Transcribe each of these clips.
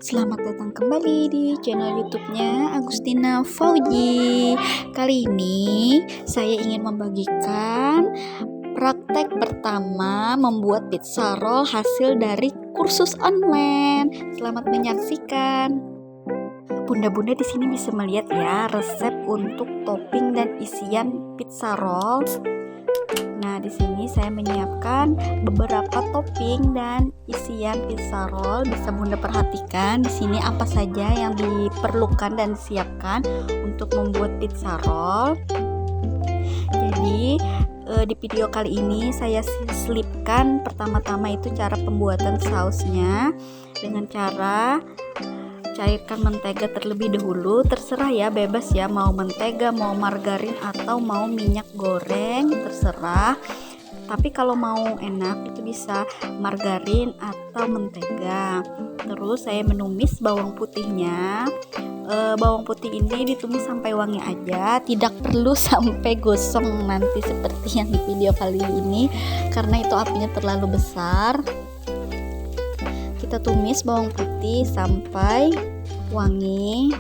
Selamat datang kembali di channel YouTube-nya Agustina Fauji. Kali ini saya ingin membagikan praktek pertama membuat pizza roll hasil dari kursus online. Selamat menyaksikan. Bunda-bunda di sini bisa melihat ya resep untuk topping dan isian pizza roll. Nah, di sini saya menyiapkan beberapa topping dan isian pizza roll. Bisa Bunda perhatikan di sini apa saja yang diperlukan dan disiapkan untuk membuat pizza roll. Jadi, di video kali ini saya selipkan pertama-tama itu cara pembuatan sausnya dengan cara cairkan mentega terlebih dahulu. Terserah ya, bebas ya, mau mentega, mau margarin, atau mau minyak goreng, terserah. Tapi kalau mau enak itu bisa margarin atau mentega. Terus saya menumis bawang putihnya. Bawang putih ini ditumis sampai wangi aja, tidak perlu sampai gosong nanti seperti yang di video kali ini karena itu apinya terlalu besar. Kita tumis bawang putih sampai wangi.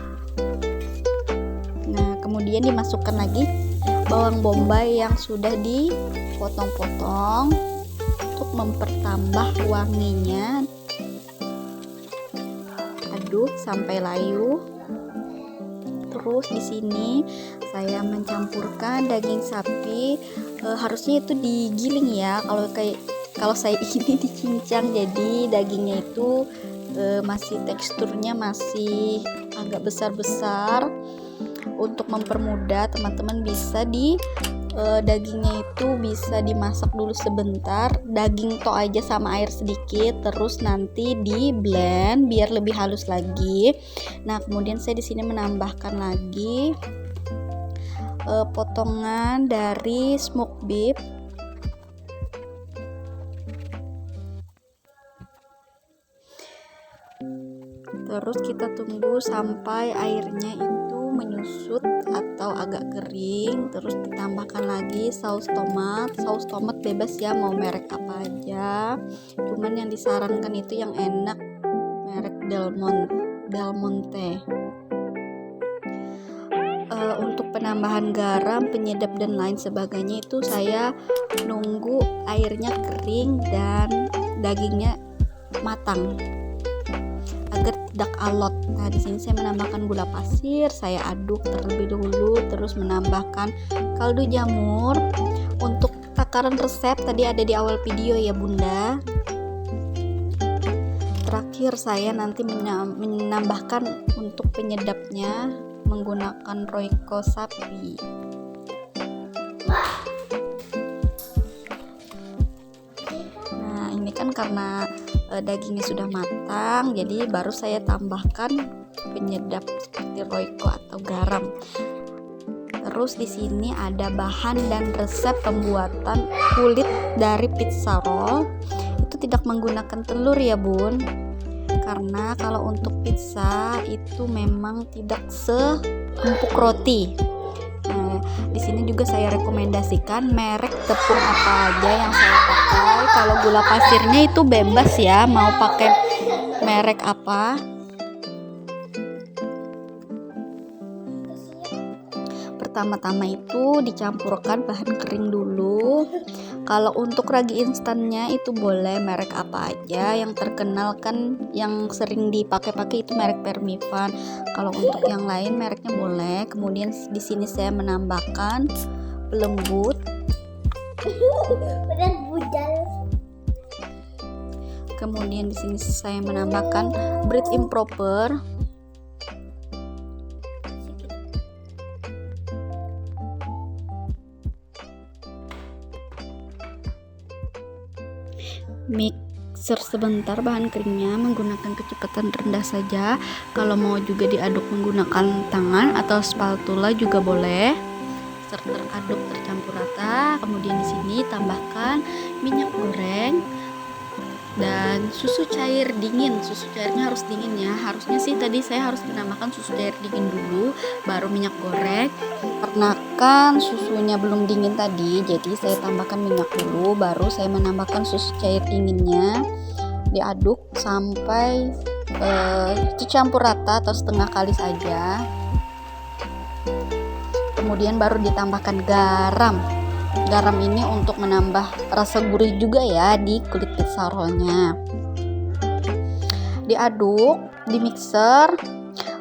Nah, kemudian dimasukkan lagi bawang bombay yang sudah dipotong-potong untuk mempertambah wanginya. Aduk sampai layu. Terus di sini saya mencampurkan daging sapi. Harusnya itu digiling ya. Kalau saya ini dicincang, jadi dagingnya itu masih teksturnya masih agak besar-besar. Untuk mempermudah teman-teman bisa dagingnya itu bisa dimasak dulu sebentar, daging tok aja sama air sedikit, terus nanti di blend biar lebih halus lagi. Nah, kemudian saya di sini menambahkan lagi potongan dari smoked beef. Terus kita tunggu sampai airnya itu menyusut atau agak kering. Terus ditambahkan lagi saus tomat. Saus tomat bebas ya, mau merek apa aja. Cuman yang disarankan itu yang enak merek Del Monte. Untuk penambahan garam, penyedap dan lain sebagainya itu saya nunggu airnya kering dan dagingnya matang agar tidak alot. Nah, di sini saya menambahkan gula pasir, saya aduk terlebih dahulu, terus menambahkan kaldu jamur. Untuk takaran resep tadi ada di awal video ya Bunda. Terakhir saya nanti menambahkan untuk penyedapnya menggunakan Royco sapi. Nah, ini kan karena dagingnya sudah matang, jadi baru saya tambahkan penyedap seperti Royco atau garam. Terus di sini ada bahan dan resep pembuatan kulit dari pizza roll. Itu tidak menggunakan telur ya Bun, karena kalau untuk pizza itu memang tidak seempuk roti. Nah, di sini juga saya rekomendasikan merek tepung apa aja yang saya pakai. Kalau gula pasirnya itu bebas ya, mau pakai merek apa. Pertama-tama itu dicampurkan bahan kering dulu. Kalau untuk ragi instannya itu boleh merek apa aja. Yang terkenal kan yang sering dipakai itu merek Permivan. Kalau untuk yang lain mereknya boleh. Kemudian di sini saya menambahkan pelembut. Kemudian di sini saya menambahkan bread improper. Mixer sebentar bahan keringnya menggunakan kecepatan rendah saja. Kalau mau juga diaduk menggunakan tangan atau spatula juga boleh. Teraduk tercampur rata. Kemudian di sini tambahkan minyak goreng dan susu cair dingin. Susu cairnya harus dingin ya. Harusnya sih tadi saya harus menambahkan susu cair dingin dulu baru minyak goreng. Karena kan susunya belum dingin tadi, jadi saya tambahkan minyak dulu baru saya menambahkan susu cair dinginnya. Diaduk sampai dicampur rata atau setengah kali saja. Kemudian baru ditambahkan garam. Garam ini untuk menambah rasa gurih juga ya di kulit pizza rollnya. Diaduk di mixer.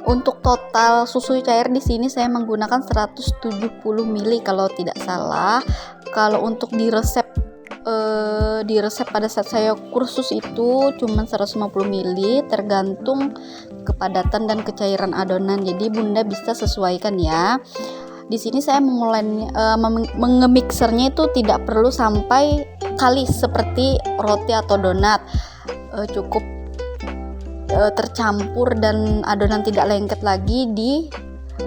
Untuk total susu cair di sini saya menggunakan 170 ml kalau tidak salah. Kalau untuk di resep pada saat saya kursus itu cuma 150 ml, tergantung kepadatan dan kecairan adonan. Jadi Bunda bisa sesuaikan ya. Di sini saya mengemixernya itu tidak perlu sampai kalis seperti roti atau donat. Cukup tercampur dan adonan tidak lengket lagi di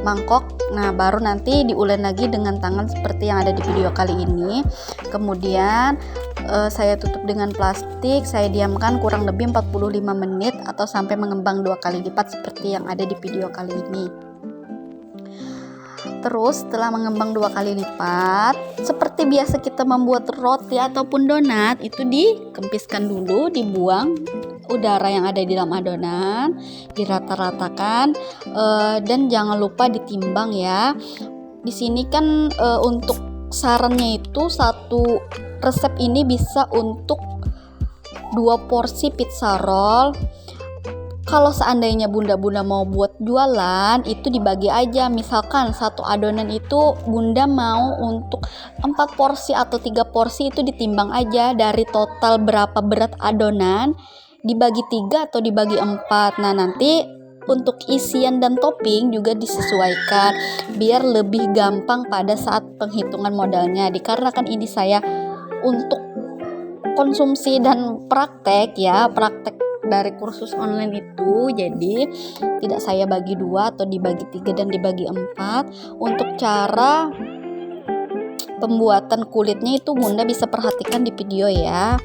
mangkok. Nah, baru nanti diulek lagi dengan tangan seperti yang ada di video kali ini. Kemudian saya tutup dengan plastik, saya diamkan kurang lebih 45 menit atau sampai mengembang 2 kali lipat seperti yang ada di video kali ini. Terus setelah mengembang 2 kali lipat, seperti biasa kita membuat roti ataupun donat, itu dikempiskan dulu, dibuang udara yang ada di dalam adonan, dirata-ratakan, dan jangan lupa ditimbang ya. Di sini kan untuk sarannya itu satu resep ini bisa untuk 2 porsi pizza roll. Kalau seandainya bunda-bunda mau buat jualan, itu dibagi aja. Misalkan satu adonan itu bunda mau untuk 4 porsi atau 3 porsi, itu ditimbang aja dari total berapa berat adonan, dibagi 3 atau dibagi 4. Nah, nanti untuk isian dan topping juga disesuaikan biar lebih gampang pada saat penghitungan modalnya. Dikarenakan ini saya untuk konsumsi dan praktek dari kursus online itu, jadi tidak saya bagi 2 atau dibagi 3 dan dibagi 4. Untuk cara pembuatan kulitnya itu bunda bisa perhatikan di video ya.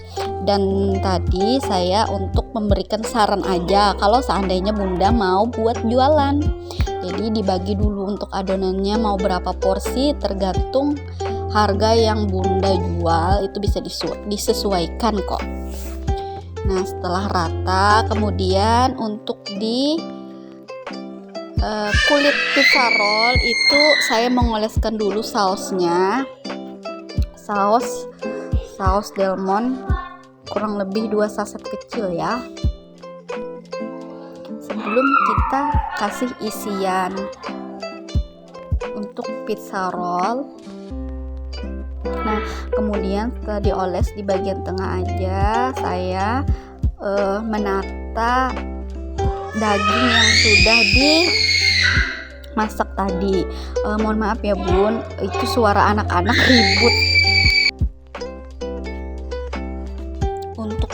Dan tadi saya untuk memberikan saran aja kalau seandainya bunda mau buat jualan. Jadi dibagi dulu untuk adonannya mau berapa porsi, tergantung harga yang bunda jual itu bisa disesuaikan kok. Nah, setelah rata, kemudian untuk di kulit pizza roll itu saya mengoleskan dulu sausnya. Saus Delmon kurang lebih 2 saset kecil ya. Sebelum kita kasih isian untuk pizza roll. Nah, kemudian setelah dioles di bagian tengah aja, saya menata daging yang sudah dimasak tadi. Mohon maaf ya bun, itu suara anak-anak ribut. Untuk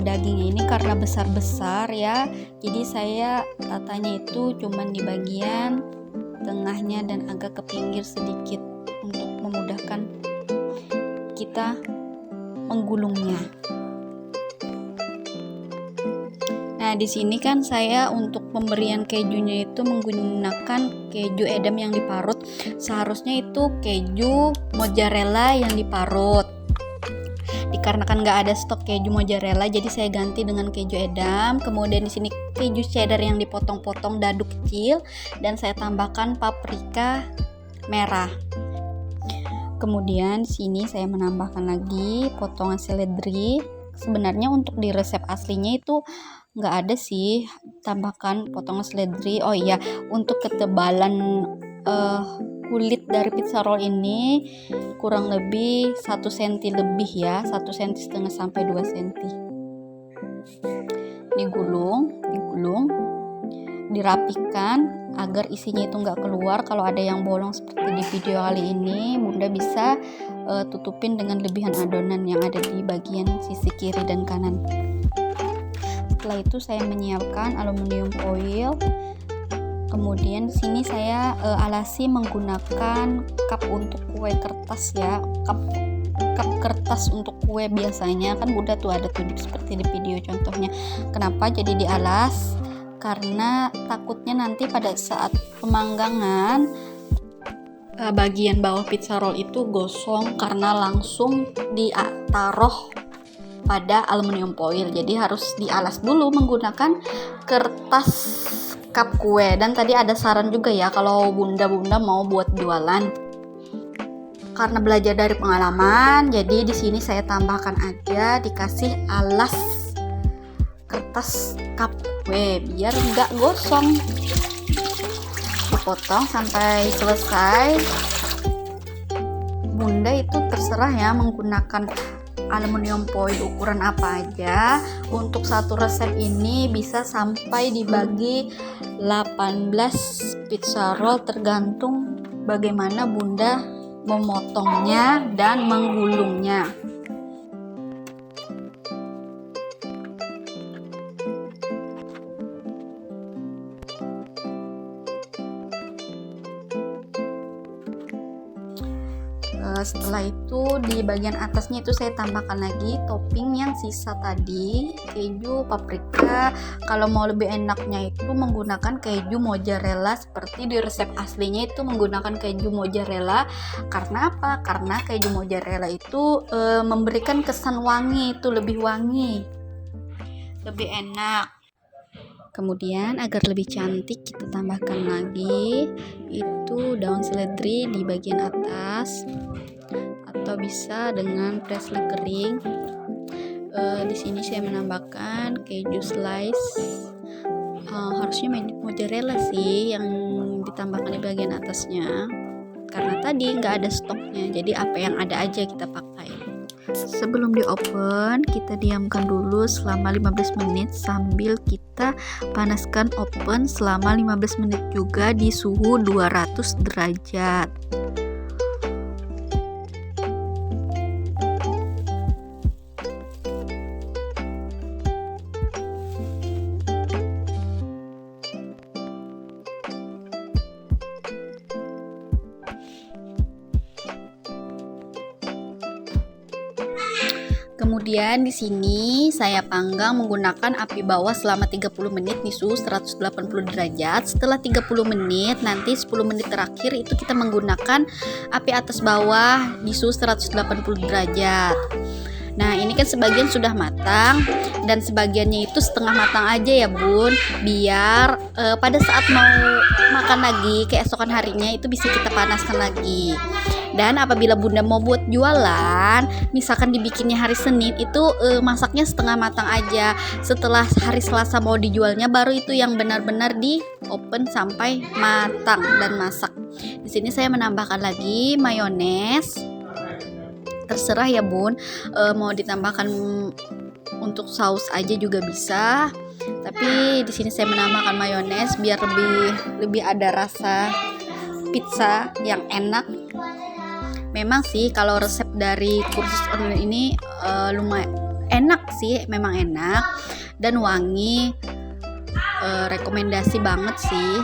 daging ini karena besar-besar ya, jadi saya tatanya itu cuman di bagian tengahnya dan agak ke pinggir sedikit untuk memudahkan kita menggulungnya. Nah, di sini kan saya untuk pemberian kejunya itu menggunakan keju edam yang diparut. Seharusnya itu keju mozzarella yang diparut. Dikarenakan nggak ada stok keju mozzarella, jadi saya ganti dengan keju edam. Kemudian di sini keju cheddar yang dipotong-potong dadu kecil dan saya tambahkan paprika merah. Kemudian di sini saya menambahkan lagi potongan seledri. Sebenarnya untuk di resep aslinya itu nggak ada sih tambahkan potongan seledri. Oh iya, untuk ketebalan kulit dari pizza roll ini kurang lebih 1 cm lebih ya, 1,5 cm sampai 2 cm. Digulung, dirapikan agar isinya itu nggak keluar. Kalau ada yang bolong seperti di video kali ini, bunda bisa tutupin dengan lebihan adonan yang ada di bagian sisi kiri dan kanan. Setelah itu saya menyiapkan aluminium foil. Kemudian di sini saya alasi menggunakan cup untuk kue kertas ya, cup kertas untuk kue biasanya kan bunda tuh ada tuh seperti di video contohnya. Kenapa jadi dialas? Karena takutnya nanti pada saat pemanggangan bagian bawah pizza roll itu gosong karena langsung ditaruh pada aluminium foil. Jadi harus dialas dulu menggunakan kertas cup kue. Dan tadi ada saran juga ya kalau bunda-bunda mau buat jualan. Karena belajar dari pengalaman, jadi di sini saya tambahkan aja dikasih alas kertas cup kue biar nggak gosong. Dipotong sampai selesai. Bunda itu terserah ya menggunakan aluminium foil ukuran apa aja. Untuk satu resep ini bisa sampai dibagi 18 pizza roll, tergantung bagaimana bunda memotongnya dan menggulungnya. Setelah itu di bagian atasnya itu saya tambahkan lagi topping yang sisa tadi, keju, paprika. Kalau mau lebih enaknya itu menggunakan keju mozzarella seperti di resep aslinya itu menggunakan keju mozzarella. Karena apa? Karena keju mozzarella itu memberikan kesan wangi, itu lebih wangi, lebih enak. Kemudian agar lebih cantik kita tambahkan lagi itu daun seledri di bagian atas, atau bisa dengan parsley kering. Di sini saya menambahkan keju slice, harusnya mozzarella sih yang ditambahkan di bagian atasnya, karena tadi nggak ada stoknya, jadi apa yang ada aja kita pakai. Sebelum di oven, kita diamkan dulu selama 15 menit sambil kita panaskan oven selama 15 menit juga di suhu 200 derajat. Kemudian di sini saya panggang menggunakan api bawah selama 30 menit di suhu 180 derajat. Setelah 30 menit, nanti 10 menit terakhir itu kita menggunakan api atas bawah di suhu 180 derajat. Nah, ini kan sebagian sudah matang dan sebagiannya itu setengah matang aja ya bun, biar pada saat mau makan lagi keesokan harinya itu bisa kita panaskan lagi. Dan apabila bunda mau buat jualan, misalkan dibikinnya hari Senin, itu masaknya setengah matang aja. Setelah hari Selasa mau dijualnya, baru itu yang benar-benar di open sampai matang dan masak. Di sini saya menambahkan lagi mayones. Terserah ya bun, mau ditambahkan untuk saus aja juga bisa. Tapi di sini saya menambahkan mayones biar lebih ada rasa pizza yang enak. Memang sih kalau resep dari kursus online ini lumayan enak sih, memang enak dan wangi, rekomendasi banget sih.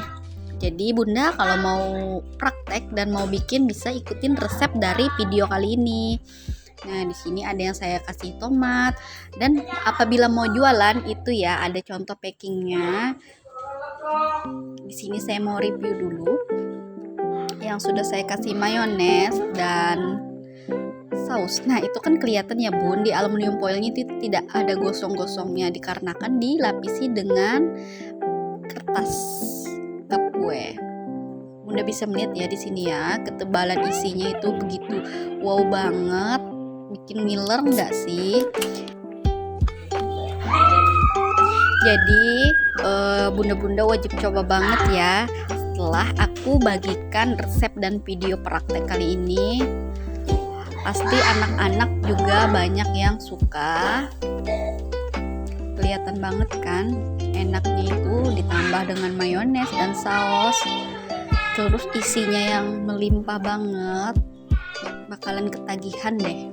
Jadi bunda kalau mau praktek dan mau bikin bisa ikutin resep dari video kali ini. Nah, di sini ada yang saya kasih tomat, dan apabila mau jualan itu ya ada contoh packingnya. Di sini saya mau review dulu. Yang sudah saya kasih mayones dan saus. Nah, itu kan kelihatan ya bun, di aluminium foilnya itu tidak ada gosong-gosongnya dikarenakan dilapisi dengan kertas cup kue. Bunda bisa melihat ya di sini ya, ketebalan isinya itu begitu wow banget, bikin ngiler nggak sih? Jadi bunda-bunda wajib coba banget ya. Setelah aku bagikan resep dan video praktek kali ini, pasti anak-anak juga banyak yang suka. Kelihatan banget kan enaknya itu ditambah dengan mayones dan saus, terus isinya yang melimpah banget, bakalan ketagihan deh.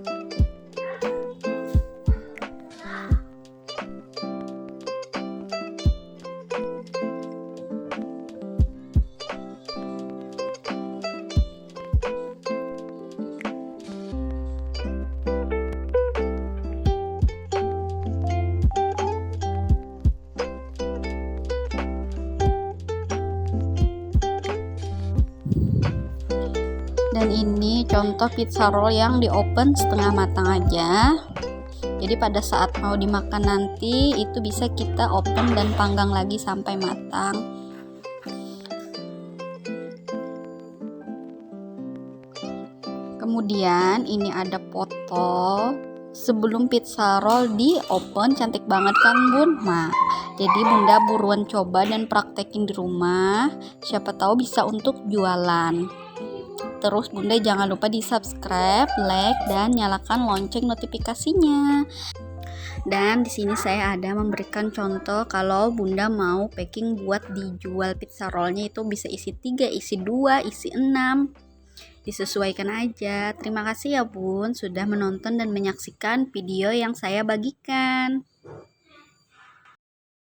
Dan ini contoh pizza roll yang di open setengah matang aja. Jadi pada saat mau dimakan nanti itu bisa kita open dan panggang lagi sampai matang. Kemudian ini ada foto sebelum pizza roll di open, cantik banget kan Bun? Nah, jadi Bunda buruan coba dan praktekin di rumah, siapa tahu bisa untuk jualan. Terus Bunda jangan lupa di subscribe, like, dan nyalakan lonceng notifikasinya. Dan di sini saya ada memberikan contoh kalau Bunda mau packing buat dijual pizza rollnya itu bisa isi 3, isi 2, isi 6. Disesuaikan aja. Terima kasih ya Bun sudah menonton dan menyaksikan video yang saya bagikan.